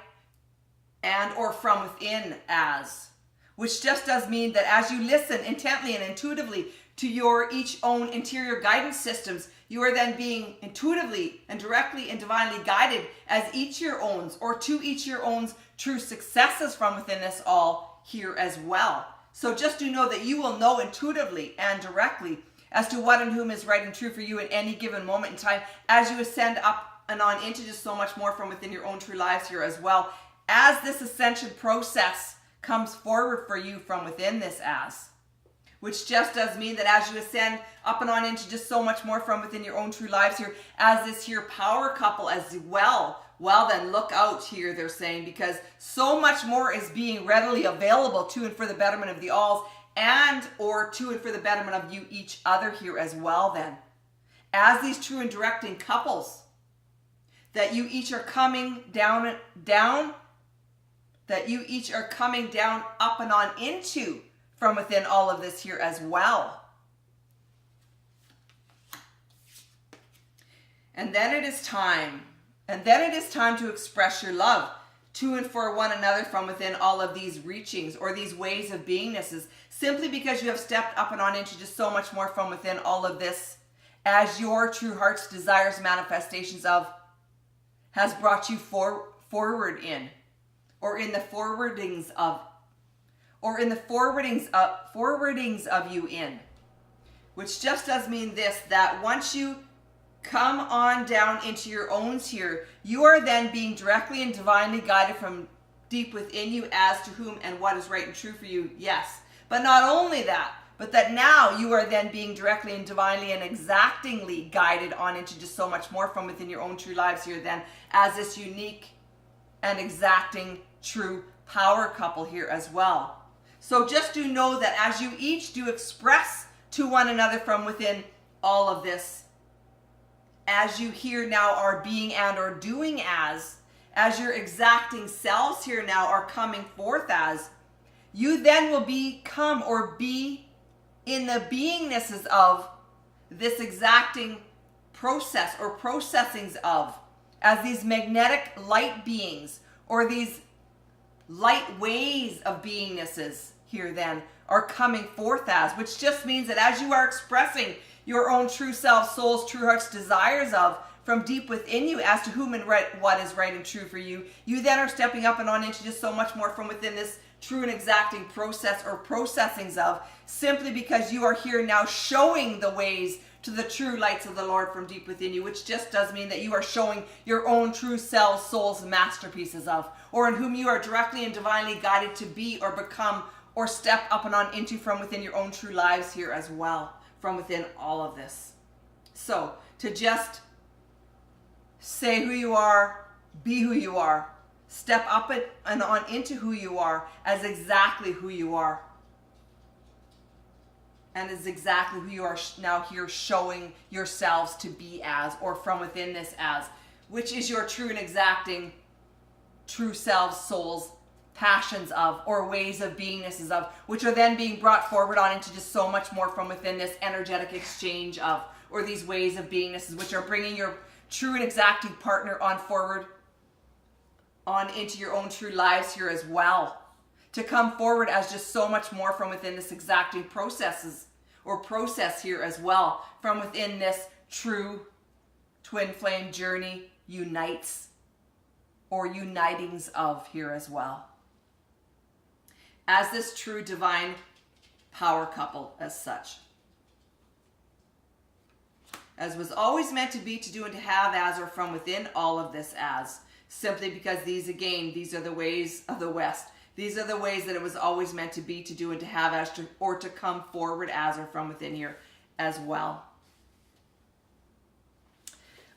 and or from within as. Which just does mean that as you listen intently and intuitively to your each own interior guidance systems, you are then being intuitively and directly and divinely guided as each your owns or to each your own's true successes from within this all here as well. So just do know that you will know intuitively and directly as to what and whom is right and true for you at any given moment in time as you ascend up and on into just so much more from within your own true lives here as well. As this ascension process comes forward for you from within this as. Which just does mean that as you ascend up and on into just so much more from within your own true lives here, as this here power couple as well, well then look out here, they're saying, because so much more is being readily available to and for the betterment of the alls and or to and for the betterment of you each other here as well then. As these true and directing couples, that you each are coming down, that you each are coming down up and on into from within all of this here as well. And then it is time to express your love to and for one another from within all of these reachings or these ways of beingnesses, simply because you have stepped up and on into just so much more from within all of this as your true heart's desires, manifestations of, has brought you forward in, or in the forwardings of, or in the forwardings of you in. Which just does mean this, that once you come on down into your owns here, you are then being directly and divinely guided from deep within you as to whom and what is right and true for you, yes. But not only that, but that now you are then being directly and divinely and exactingly guided on into just so much more from within your own true lives here then as this unique and exacting true power couple here as well. So just do know that as you each do express to one another from within all of this, as you here now are being and or doing as your exacting selves here now are coming forth as, you then will become or be in the beingnesses of this exacting process or processings of, as these magnetic light beings or these light ways of beingnesses here then are coming forth as, which just means that as you are expressing your own true self, soul's true heart's desires of from deep within you as to whom and what is right and true for you, you then are stepping up and on into just so much more from within this true and exacting process or processings of, simply because you are here now showing the ways to the true lights of the Lord from deep within you, which just does mean that you are showing your own true self, soul's masterpieces of, or in whom you are directly and divinely guided to be or become or step up and on into from within your own true lives here as well, from within all of this. So to just say who you are, be who you are, step up and on into who you are as exactly who you are, and is exactly who you are now here showing yourselves to be as, or from within this as, which is your true and exacting true selves, souls, passions of, or ways of beingnesses of, which are then being brought forward on into just so much more from within this energetic exchange of, or these ways of beingnesses, which are bringing your true and exacting partner on forward on into your own true lives here as well, to come forward as just so much more from within this exacting processes or process here as well, from within this true twin flame journey unites or unitings of here as well, as this true divine power couple as such. as was always meant to be, to do, and to have as, or from within all of this as. Simply because these, again, these are the ways of the West. These are the ways that it was always meant to be, to do, and to have as, to, or to come forward as, or from within here as well.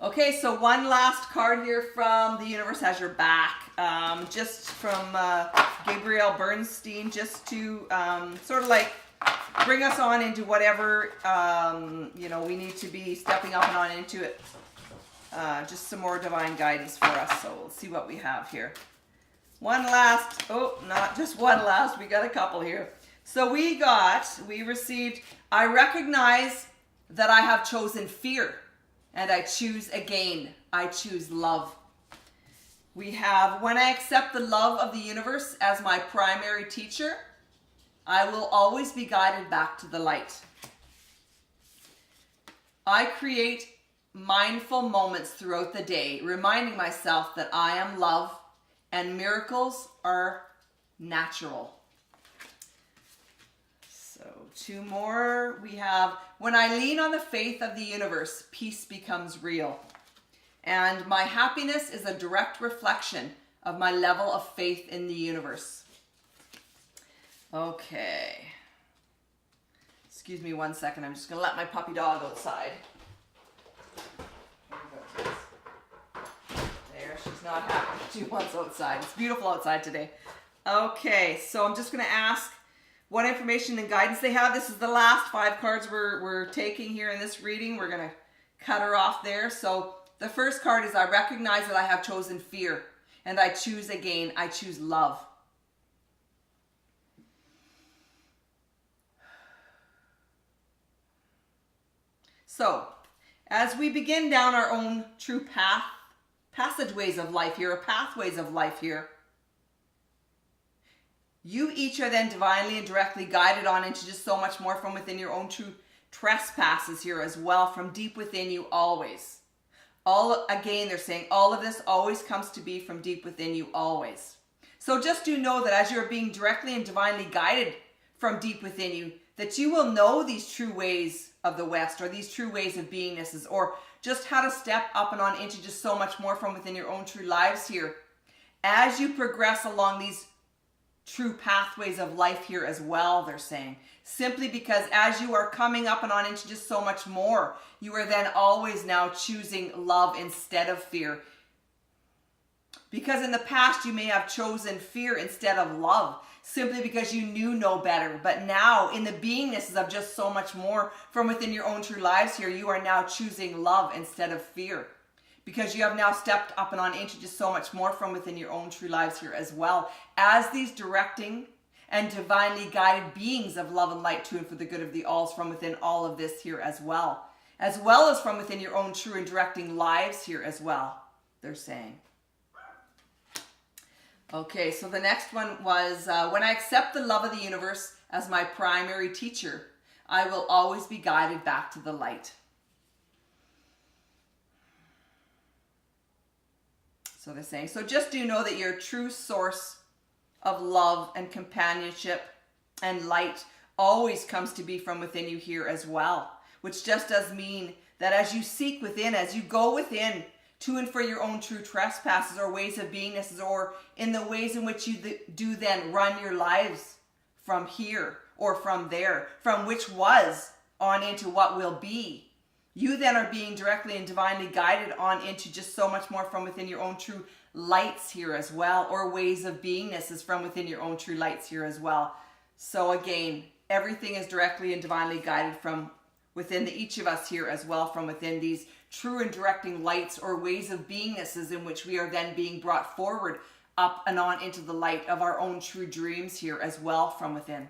Okay, so one last card here from the universe has your back. Just from Gabrielle Bernstein, just to sort of like bring us on into whatever, we need to be stepping up and on into it. Just some more divine guidance for us. So we'll see what we have here. One last, not just one last, we got a couple here. So we received, I recognize that I have chosen fear. And I choose again. I choose love. We have, when I accept the love of the universe as my primary teacher, I will always be guided back to the light. I create mindful moments throughout the day, reminding myself that I am love and miracles are natural. So 2 more. We have, when I lean on the faith of the universe, peace becomes real. And my happiness is a direct reflection of my level of faith in the universe. Okay. Excuse me 1 second. I'm just going to let my puppy dog outside. There, she's not happy. She wants outside. It's beautiful outside today. Okay, so I'm just going to ask what information and guidance they have. This is the last 5 cards we're taking here in this reading. We're going to cut her off there. So the first card is, I recognize that I have chosen fear, and I choose again. I choose love. So as we begin down our own true passageways of life here, or pathways of life here, you each are then divinely and directly guided on into just so much more from within your own true trespasses here as well, from deep within you always. Again, they're saying all of this always comes to be from deep within you always. So just do know that as you're being directly and divinely guided from deep within you, that you will know these true ways of the West, or these true ways of beingnesses, or just how to step up and on into just so much more from within your own true lives here. As you progress along these true pathways of life here as well, they're saying. Simply because as you are coming up and on into just so much more, you are then always now choosing love instead of fear. Because in the past you may have chosen fear instead of love, simply because you knew no better. But now, in the beingnesses of just so much more from within your own true lives here, you are now choosing love instead of fear. Because you have now stepped up and on into just so much more from within your own true lives here as well, as these directing and divinely guided beings of love and light to and for the good of the alls from within all of this here as well as from within your own true and directing lives here as well, they're saying. Okay, so the next one was, when I accept the love of the universe as my primary teacher, I will always be guided back to the light. So they're saying, so just do know that your true source of love and companionship and light always comes to be from within you here as well. Which just does mean that as you seek within, as you go within to and for your own true trespasses or ways of beingnesses, or in the ways in which you do then run your lives from here or from there, from which was on into what will be, you then are being directly and divinely guided on into just so much more from within your own true lights here as well, or ways of beingnesses from within your own true lights here as well. So again, everything is directly and divinely guided from within each of us here as well, from within these true and directing lights or ways of beingnesses in which we are then being brought forward up and on into the light of our own true dreams here as well from within.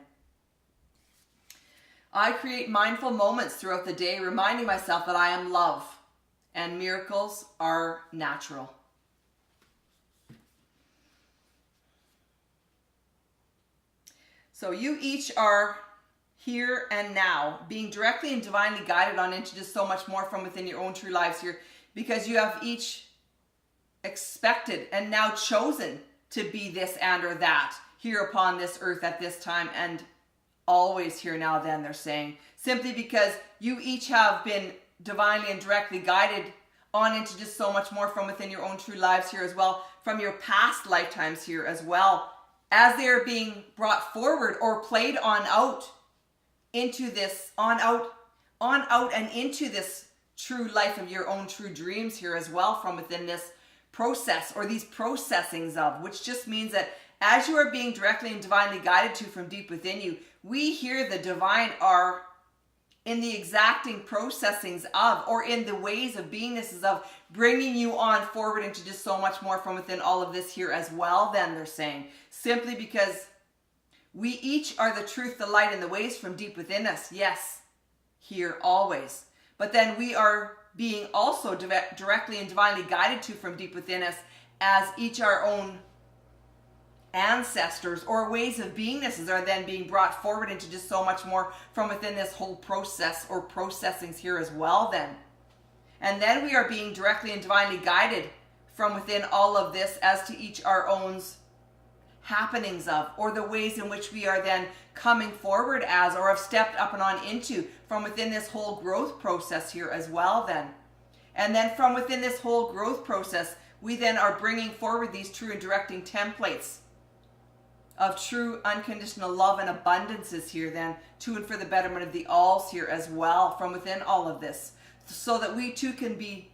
I create mindful moments throughout the day, reminding myself that I am love and miracles are natural. So you each are here and now, being directly and divinely guided on into just so much more from within your own true lives here, because you have each expected and now chosen to be this and or that here upon this earth at this time and always here now then, they're saying. Simply because you each have been divinely and directly guided on into just so much more from within your own true lives here as well, from your past lifetimes here as well, as they are being brought forward or played on out into this, on out and into this true life of your own true dreams here as well, from within this process or these processings of, which just means that as you are being directly and divinely guided to from deep within you, we here, the divine, are in the exacting processings of, or in the ways of beingnesses of, bringing you on forward into just so much more from within all of this here as well, then they're saying, simply because we each are the truth, the light, and the ways from deep within us. Yes, here always. But then we are being also directly and divinely guided to from deep within us as each our own ancestors or ways of beingnesses are then being brought forward into just so much more from within this whole process or processings here as well then. And then we are being directly and divinely guided from within all of this as to each our own happenings of, or the ways in which we are then coming forward as, or have stepped up and on into from within this whole growth process here as well then. And then from within this whole growth process, we then are bringing forward these true and directing templates of true unconditional love and abundances here then, to and for the betterment of the alls here as well, from within all of this, so that we too can be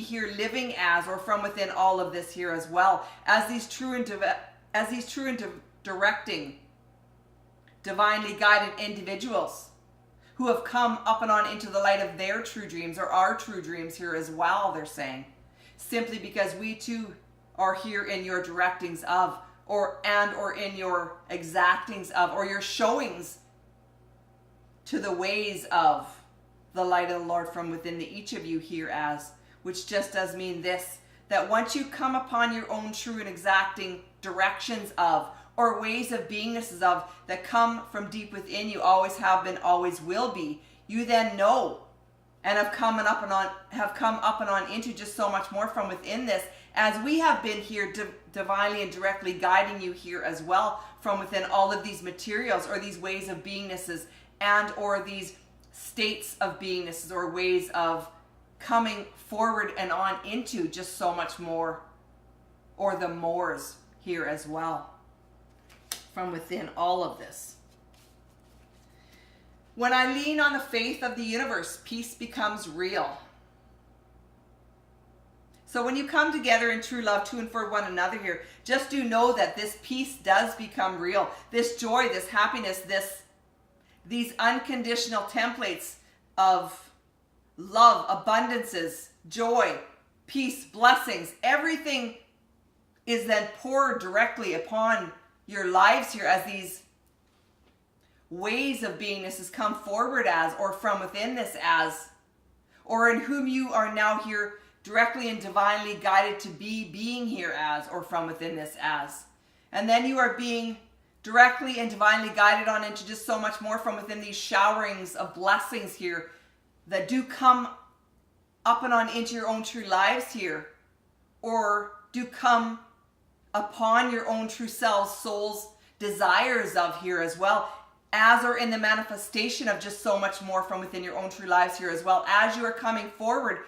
here living as, or from within all of this here as well, as these true and directing, divinely guided individuals who have come up and on into the light of their true dreams, or our true dreams here as well, they're saying, simply because we too are here in your directings of, or in your exactings of, or your showings to the ways of the light of the Lord from within the each of you here as, which just does mean this, that once you come upon your own true and exacting directions of, or ways of beingnesses of, that come from deep within you, always have been, always will be, you then know and have come up and on into just so much more from within this, as we have been here divinely and directly guiding you here as well from within all of these materials, or these ways of beingnesses, and or these states of beingnesses, or ways of coming forward and on into just so much more, or the mores here as well from within all of this. When I lean on the faith of the universe, peace becomes real. So when you come together in true love to and for one another here, just do know that this peace does become real. This joy, this happiness, these unconditional templates of love, abundances, joy, peace, blessings, everything is then poured directly upon your lives here as these ways of beingnesses come forward as, or from within this as, or in whom you are now here directly and divinely guided to be being here as, or from within this as. And then you are being directly and divinely guided on into just so much more from within these showerings of blessings here that do come up and on into your own true lives here, or do come upon your own true selves, soul's desires of here as well, as are in the manifestation of just so much more from within your own true lives here as well, as you are coming forward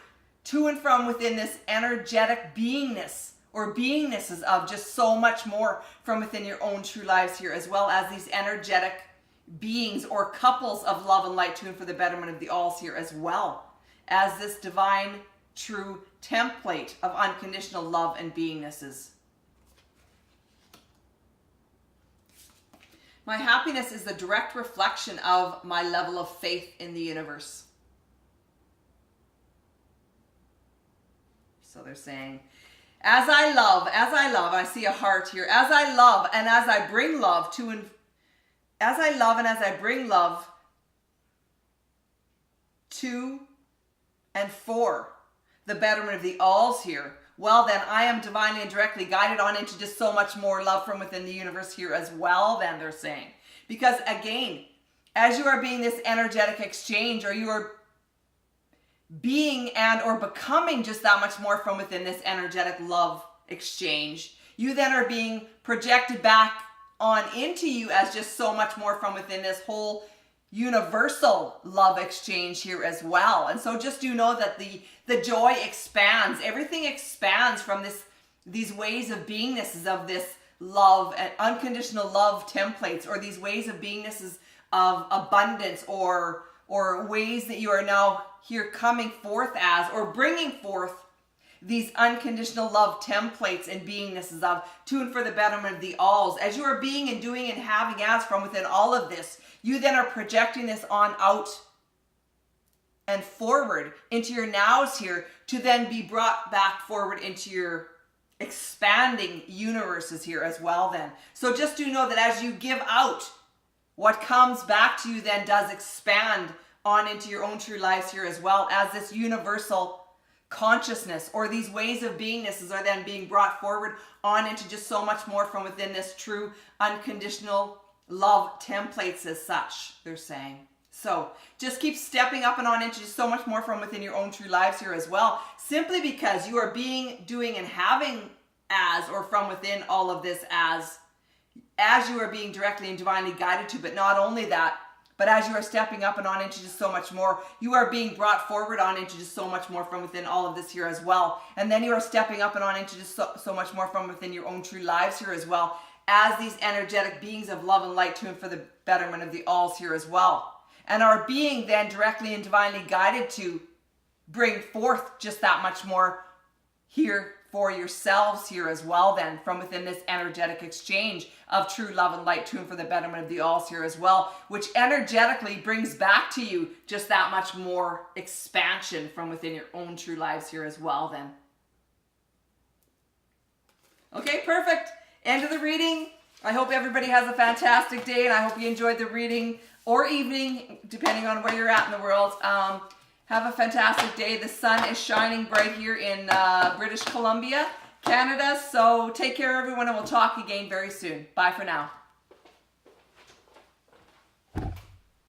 to and from within this energetic beingness, or beingnesses of just so much more from within your own true lives here, as well as these energetic beings or couples of love and light to and for the betterment of the alls here, as well as this divine true template of unconditional love and beingnesses. My happiness is the direct reflection of my level of faith in the universe. So they're saying, as I love, I see a heart here. As I love and as I bring love to, as I love and as I bring love to and for the betterment of the alls here, well then I am divinely and directly guided on into just so much more love from within the universe here as well then, they're saying. Because again, as you are being this energetic exchange, or you are being and or becoming just that much more from within this energetic love exchange, you then are being projected back on into you as just so much more from within this whole universal love exchange here as well. And so just do know that the joy expands. Everything expands from these ways of beingnesses of this love and unconditional love templates, or these ways of beingnesses of abundance, or ways that you are now here coming forth as, or bringing forth these unconditional love templates and beingnesses of to and for the betterment of the alls. As you are being and doing and having as from within all of this, you then are projecting this on out and forward into your nows here, to then be brought back forward into your expanding universes here as well then. So just do know that as you give out, what comes back to you then does expand on into your own true lives here as well, as this universal consciousness, or these ways of beingnesses are then being brought forward on into just so much more from within this true unconditional love templates as such, they're saying. So just keep stepping up and on into just so much more from within your own true lives here as well, simply because you are being, doing, and having as, or from within all of this as you are being directly and divinely guided to. But not only that, but as you are stepping up and on into just so much more, you are being brought forward on into just so much more from within all of this here as well. And then you are stepping up and on into just so much more from within your own true lives here as well, as these energetic beings of love and light to and for the betterment of the alls here as well. And are being then directly and divinely guided to bring forth just that much more here for yourselves here as well then, from within this energetic exchange of true love and light to and for the betterment of the alls here as well, which energetically brings back to you just that much more expansion from within your own true lives here as well then. Okay, perfect. End of the reading. I hope everybody has a fantastic day, and I hope you enjoyed the reading, or evening, depending on where you're at in the world. Have a fantastic day. The sun is shining bright here in British Columbia, Canada. So take care, everyone, and we'll talk again very soon. Bye for now.